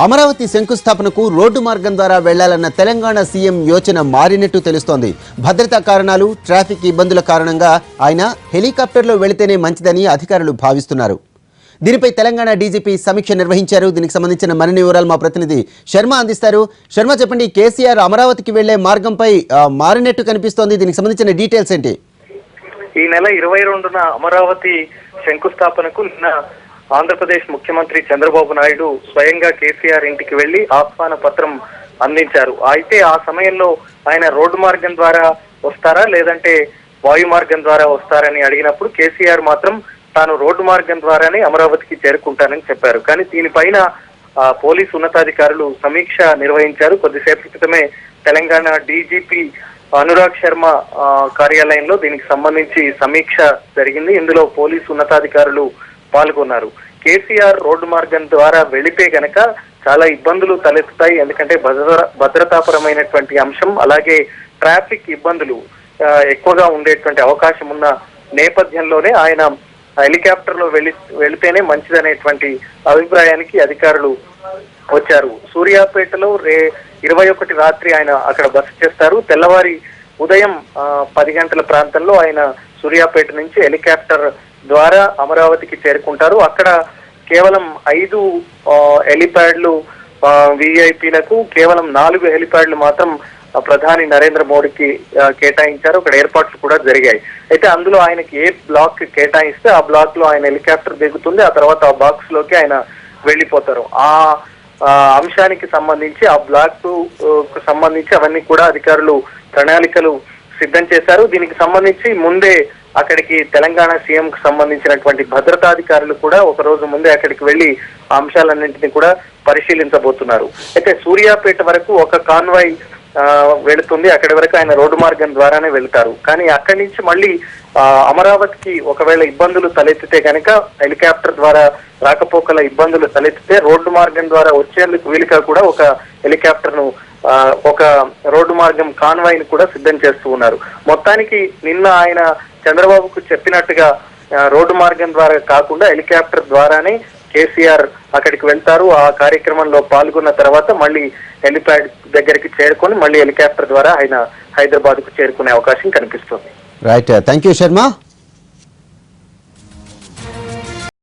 Amaravati శంకుస్థాపనకు road మార్గం ద్వారా వెళ్లాలన్న Telangana CM యోచన మారినట్టు తెలుస్తోంది. భద్రతా కారణాలు, ట్రాఫిక్ ఇబ్బందుల కారణంగా ఆయన హెలికాప్టర్లో వెళితేనే మంచిదని అధికారులు భావిస్తున్నారు. దీనిపై తెలంగాణ డీజీపీ సమీక్ష నిర్వహించారు. దీనికి సంబంధించిన మరిన్ని వివరాలు మా ప్రతినిధి శర్మ అందిస్తారు. శర్మ, చెప్పండి, కేసీఆర్ అమరావతికి వెళ్లే మార్గంపై మారినట్టు కనిపిస్తోంది. దీనికి సంబంధించిన డీటెయిల్స్ ఏంటి? ఈ నెల 22న అమరావతి శంకుస్థాపనకు నిన్న ఆంధ్రప్రదేశ్ ముఖ్యమంత్రి చంద్రబాబు నాయుడు స్వయంగా కేసీఆర్ ఇంటికి వెళ్లి ఆహ్వాన పత్రం అందించారు. అయితే ఆ సమయంలో ఆయన రోడ్డు మార్గం ద్వారా వస్తారా లేదంటే వాయు మార్గం ద్వారా వస్తారని అడిగినప్పుడు కేసీఆర్ మాత్రం తాను రోడ్డు మార్గం ద్వారానే అమరావతికి చేరుకుంటానని చెప్పారు. కానీ దీనిపైన పోలీసు ఉన్నతాధికారులు సమీక్ష నిర్వహించారు. కొద్దిసేపటి క్రితమే తెలంగాణ డీజీపీ అనురాగ్ శర్మ కార్యాలయంలో దీనికి సంబంధించి సమీక్ష జరిగింది. ఇందులో పోలీసు ఉన్నతాధికారులు పాల్గొన్నారు. కేసీఆర్ రోడ్డు మార్గం ద్వారా వెళితే గనక చాలా ఇబ్బందులు తలెత్తుతాయి. ఎందుకంటే భద్రతాపరమైనటువంటి అంశం, అలాగే ట్రాఫిక్ ఇబ్బందులు ఎక్కువగా ఉండేటువంటి అవకాశం ఉన్న నేపథ్యంలోనే ఆయన హెలికాప్టర్ లో వెళితేనే మంచిదనేటువంటి అభిప్రాయానికి అధికారులు వచ్చారు. సూర్యాపేటలో 21 రాత్రి ఆయన అక్కడ బస చేస్తారు. తెల్లవారి ఉదయం 10 గంటల ప్రాంతంలో ఆయన సూర్యాపేట నుంచి హెలికాప్టర్ ద్వారా అమరావతికి చేరుకుంటారు. అక్కడ కేవలం 5 హెలిప్యాడ్లు విఐపీలకు, కేవలం 4 హెలిప్యాడ్లు మాత్రం ప్రధాని నరేంద్ర మోడీకి కేటాయించారు. అక్కడ ఏర్పాట్లు కూడా జరిగాయి. అయితే అందులో ఆయనకి ఏ బ్లాక్ కేటాయిస్తే ఆ బ్లాక్ లో ఆయన హెలికాప్టర్ దిగుతుంది. ఆ తర్వాత ఆ బాక్స్ లోకి ఆయన వెళ్లిపోతారు. ఆ అంశానికి సంబంధించి, ఆ బ్లాక్ కు సంబంధించి అవన్నీ కూడా అధికారులు ప్రణాళికలు సిద్ధం చేశారు. దీనికి సంబంధించి ముందే అక్కడికి తెలంగాణ సీఎం కు సంబంధించినటువంటి భద్రతాధికారులు కూడా ఒక రోజు ముందే అక్కడికి వెళ్లి ఆ అంశాలన్నింటినీ కూడా పరిశీలించబోతున్నారు. అయితే సూర్యాపేట వరకు ఒక కాన్వాయ్ వెళుతుంది. అక్కడి వరకు ఆయన రోడ్డు మార్గం ద్వారానే వెళ్తారు. కానీ అక్కడి నుంచి మళ్ళీ అమరావతికి ఒకవేళ ఇబ్బందులు తలెత్తితే కనుక, హెలికాప్టర్ ద్వారా రాకపోకల ఇబ్బందులు తలెత్తితే రోడ్డు మార్గం ద్వారా వచ్చేందుకు వీలుగా కూడా ఒక హెలికాప్టర్ ను, ఒక రోడ్డు మార్గం కాన్వాయ్ ని కూడా సిద్ధం చేస్తూ ఉన్నారు. మొత్తానికి నిన్న ఆయన చంద్రబాబుకు చెప్పినట్టుగా రోడ్డు మార్గం ద్వారా కాకుండా హెలికాప్టర్ ద్వారానే కేసీఆర్ అక్కడికి వెళ్తారు. ఆ కార్యక్రమంలో పాల్గొన్న తర్వాత మళ్ళీ హెలిప్యాడ్ దగ్గరికి చేరుకొని మళ్ళీ హెలికాప్టర్ ద్వారా ఆయన హైదరాబాద్ కు చేరుకునే అవకాశం కనిపిస్తుంది. Right, thank you Sharma.